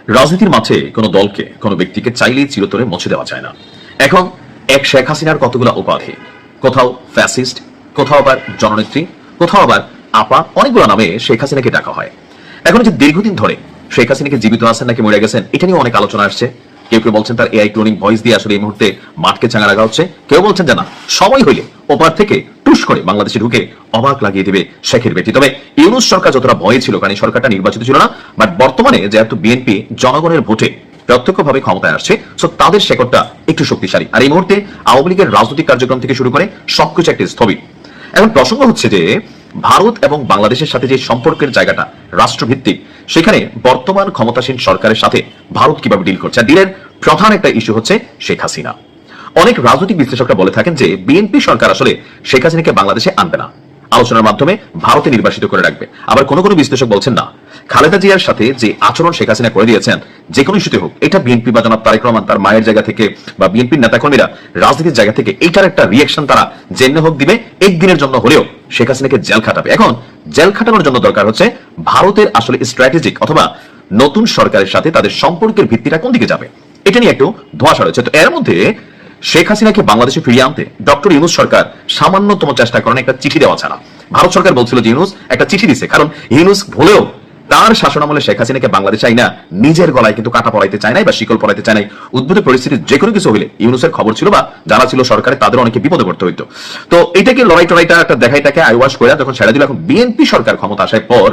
রাজনীতির মাঠে কোনো দলকে কোনো ব্যক্তিকে চাইলেই চিরতরে মুছে দেওয়া যায় না। এখন এক শেখ হাসিনার কতগুলো উপাধি, কোথাও ফ্যাসিস্ট, কোথাও আবার জননেত্রী, কোথাও আবার আপা, অনেকগুলো নামে শেখ হাসিনাকে ডাকা হয়। এখন যে দীর্ঘদিন ধরে শেখ হাসিনাকে জীবিত আছেন নাকি মরে গেছেন এটা নিয়ে অনেক আলোচনা আসছে। কেউ কেউ বলছেন তার এআই ক্লোনিং ভয়েস দিয়ে আসলে এই মুহূর্তে মাঠকে চাঙা লাগা হচ্ছে, কেউ বলছেন যে না, সময় হইলে ওপার থেকে টুস করে বাংলাদেশে ঢুকে অবাক লাগিয়ে দেবে শেখের বেটি। তবে ইউনূস সরকার যতটা ভয়ে ছিল, কারণ এই সরকারটা নির্বাচিত ছিল না, বাট বর্তমানে যেহেতু বিএনপি জনগণের ভোটে প্রত্যক্ষভাবে ক্ষমতায় আসছে, সো তাদের শেকড়টা একটু শক্তিশালী। আর এই মুহূর্তে আওয়ামী লীগের রাজনৈতিক কার্যক্রম থেকে শুরু করে সবকিছু একটা স্থবির। এখন প্রসঙ্গ হচ্ছে যে ভারত এবং বাংলাদেশের সাথে যে সম্পর্কের জায়গাটা রাষ্ট্রভিত্তিক, সেখানে বর্তমান ক্ষমতাসীন সরকারের সাথে ভারত কিভাবে ডিল করছে। আর ডিলের প্রধান একটা ইস্যু হচ্ছে শেখ হাসিনা। অনেক রাজনৈতিক বিশ্লেষকরা বলে থাকেন যে বিএনপি সরকার আসলে শেখ হাসিনাকে বাংলাদেশে আনবে না, আলোচনার মাধ্যমে ভারতে নির্বাসিত করে রাখবে। আবার কোন কোন বিশ্লেষক বলছেন না, খালেদা জিয়ার সাথে যে আচরণ শেখ হাসিনা করে দিয়েছেন, যে কোনো ইস্যুতে হোক, এটা বিএনপি বা জনাব তারেক রহমান তার মায়ের জায়গা থেকে বা বিএনপির নেতাকর্মীরা রাজনীতির জায়গা থেকে এইটার একটা রিয়াকশন তারা জেনে হোক দিবে, একদিনের জন্য হলেও শেখ হাসিনাকে জেল খাটাবে। এখন জেল খাটানোর জন্য দরকার হচ্ছে ভারতের আসলে স্ট্র্যাটেজিক অথবা নতুন সরকারের সাথে তাদের সম্পর্কের ভিত্তিটা কোন দিকে যাবে, এটা নিয়ে একটু ধোঁয়াশা রয়েছে। তো এর মধ্যে শেখ হাসিনাকে বাংলাদেশে ফিরিয়ে আনতে ডক্টর ইউনূস সরকার সামান্যতম চেষ্টা করেন একটা চিঠি দেওয়া ছাড়া। ভারত সরকার বলছিল যে ইউনূস একটা চিঠি দিছে, কারণ ইউনূস ভুলেও তার শাসনামলে শেখ হাসিনাকে বাংলাদেশে চাই না, নিজের গলায় কিন্তু কাটা পড়াইতে চায় নাই বা শিকল পড়াইতে চায় নাই। উদ্ভূত পরিস্থিতি যে কোনো কিছু হইলে ইউনূসের খবর ছিল বা যারা ছিল সরকারে তাদের অনেকে বিপদে পড়তে হইতো। তো এটাকে লড়াই টড়াইটা একটা দেখাইটাকে আইওয়াশ করে যখন ছেড়ে দিল, এখন বিএনপি সরকার ক্ষমতা আসার পর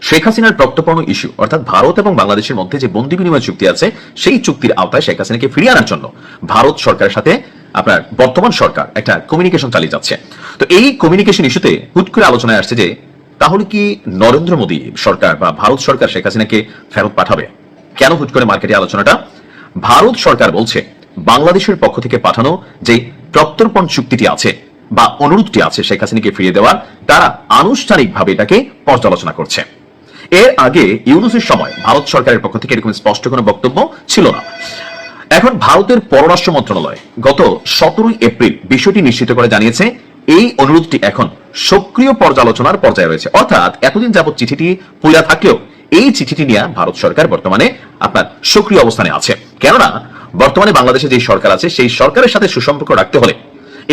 শেখ হাসিনার প্রত্যর্পণ ইস্যু অর্থাৎ ভারত এবং বাংলাদেশের মধ্যে যে বন্দি বিনিময় চুক্তি আছে, সেই চুক্তির আওতায় শেখ হাসিনাকে ফিরিয়ে আনার জন্য ভারত সরকারের সাথে আপনার বর্তমান সরকার একটা কমিউনিকেশন চালিয়ে যাচ্ছে। তো এই কমিউনিকেশন ইস্যুতে হুট করে আলোচনায় আসছে যে তাহলে কি নরেন্দ্র মোদী সরকার বা ভারত সরকার শেখ হাসিনাকে ফেরত পাঠাবে? কেন হুট করে মার্কেটে আলোচনাটা? ভারত সরকার বলছে বাংলাদেশের পক্ষ থেকে পাঠানো যে প্রত্যর্পণ চুক্তিটি আছে বা অনুরোধটি আছে শেখ হাসিনাকে ফিরিয়ে দেওয়ার, তারা আনুষ্ঠানিকভাবে এটাকে পর্যালোচনা করছে। এর আগে ইউনূসের সময় ভারত সরকারের পক্ষ থেকে এরকম স্পষ্ট কোনো বক্তব্য ছিল না। এখন ভারতের পররাষ্ট্র মন্ত্রণালয় গত 17 এপ্রিল বিষয়টি নিশ্চিত করে জানিয়েছে এই অনুরোধটি এখন সক্রিয় পর্যালোচনার পর্যায়ে রয়েছে। অর্থাৎ এতদিন যাবত চিঠিটি পইরা থাকলেও এই চিঠিটি নিয়ে ভারত সরকার বর্তমানে আপনার সক্রিয় অবস্থানে আছে। কেননা বর্তমানে বাংলাদেশে যে সরকার আছে, সেই সরকারের সাথে সুসম্পর্ক রাখতে হলে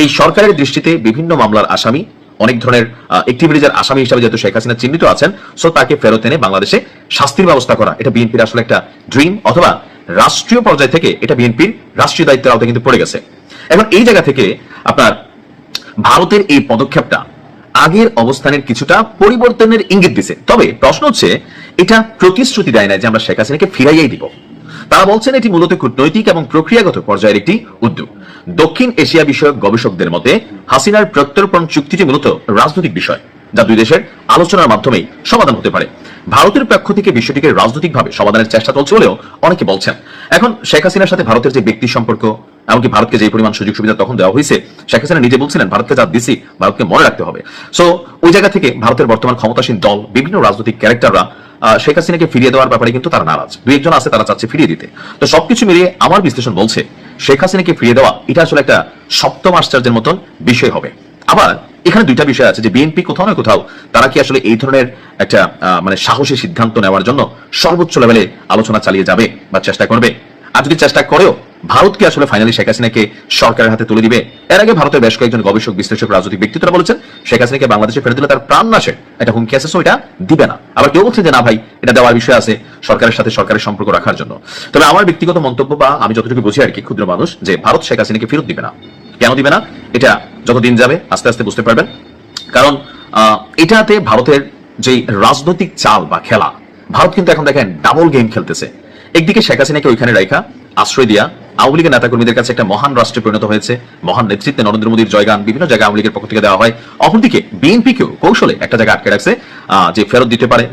এই সরকারের দৃষ্টিতে বিভিন্ন মামলার আসামি, অনেক ধরনের অ্যাক্টিভিটিজের আসামি হিসেবে যেহেতু শেখ হাসিনা চিহ্নিত আছেন, সো তাকে ফেরত এনে বাংলাদেশে শাস্তির ব্যবস্থা করা, এটা বিএনপির আসলে একটা ড্রিম, অথবা রাষ্ট্রীয় পর্যায় থেকে এটা বিএনপির রাষ্ট্রীয় দায়িত্বের আওতায় কিন্তু পড়ে গেছে। এখন এই জায়গা থেকে আপনার ভারতের এই পদক্ষেপটা আগের অবস্থানের কিছুটা পরিবর্তনের ইঙ্গিত দিছে। তবে প্রশ্ন হচ্ছে, এটা প্রতিশ্রুতি দেয় না যে আমরা শেখ হাসিনাকে ফিরাইয়াই দিব। তারা বলছেন এটি মূলত কূটনৈতিক এবং প্রক্রিয়াগত পর্যায়ের একটি উদ্যোগ। দক্ষিণ এশিয়া বিষয়ক গবেষকদের মতে হাসিনার প্রত্যর্পণ চুক্তিটি মূলত রাজনৈতিক বিষয়, যা দুই দেশের আলোচনার মাধ্যমেই সমাধান হতে পারে। ভারতের পক্ষ থেকে বিষয়টিকে রাজনৈতিকভাবে সমাধানের চেষ্টা চলছে বলেও অনেকে বলছেন। এখন শেখ হাসিনার সাথে ভারতের যে ব্যক্তি সম্পর্ক, এমনকি ভারতকে যে পরিমাণ সুযোগ সুবিধা তখন দেওয়া হয়েছে, শেখ হাসিনা নিজে বলছিলেন ভারতকে যা দিছি ভারতকে মনে রাখতে হবে। সো ওই জায়গা থেকে ভারতের বর্তমান ক্ষমতাসীন দল, বিভিন্ন রাজনৈতিক ক্যারেক্টাররা শেখ হাসিনাকে ফিরিয়ে দেওয়ার ব্যাপারে কিন্তু তারা নারাজ। দুই একজন আছে তারা চাচ্ছে ফিরিয়ে দিতে। তো সবকিছু মিলিয়ে আমার বিশ্লেষণ বলছে শেখ হাসিনাকে ফিরিয়ে দেওয়া এটা আসলে একটা সপ্তম আশ্চর্যের মতন বিষয় হবে। আবার এখানে দুইটা বিষয় আছে যে বিএনপি কোথাও না কোথাও তারা কি আসলে এই ধরনের একটা মানে সাহসী সিদ্ধান্ত নেওয়ার জন্য সর্বোচ্চ লেভেলে আলোচনা চালিয়ে যাবে বা চেষ্টা করবে। আর যদি চেষ্টা করেও ভারত কি আসলে ফাইনালি শেখ হাসিনাকে সরকারের হাতে তুলে দিবে? এর আগে ভারতের বেশ কয়েকজন গবেষক, বিশ্লেষক, রাজনৈতিক ব্যক্তিত্বরা বলেছেন শেখ হাসিনাকে বাংলাদেশে ফেরত দিলে তার প্রাণ নাশের একটা হুমকি আছে, এটা দিবে না। আবার কেউ বলছেন যে না ভাই, এটা দেওয়ার বিষয় আছে সরকারের সাথে সরকারের সম্পর্ক রাখার জন্য। তবে আমার ব্যক্তিগত মন্তব্য বা আমি যতটুকু বুঝি আর কি, ক্ষুদ্র মানুষ, যে ভারত শেখ হাসিনাকে ফেরত দিবে না। কেন দিবে না? এটা যতদিন যাবে আস্তে আস্তে বুঝতে পারবেন। কারণ এটাতে ভারতের যে রাজনৈতিক চাল বা খেলা, ভারত কিন্তু এখন দেখেন ডাবল গেম খেলতেছে। একদিকে শেখ হাসিনাকে ওইখানে রাখা, আশ্রয় দিয়া আওয়ামী লীগের নেতাকর্মীদের কাছে একটা মহান রাষ্ট্রে পরিণত হয়েছে, মহান নেতৃত্বে নরেন্দ্র মোদীর জয়গান বিভিন্ন জায়গায় আওয়ামী লীগের পক্ষ থেকে দেওয়া হয়। অপরদিকে বিএনপিকেও কৌশলে একটা জায়গায় আটকে রাখছে যে ফেরত দিতে পারে।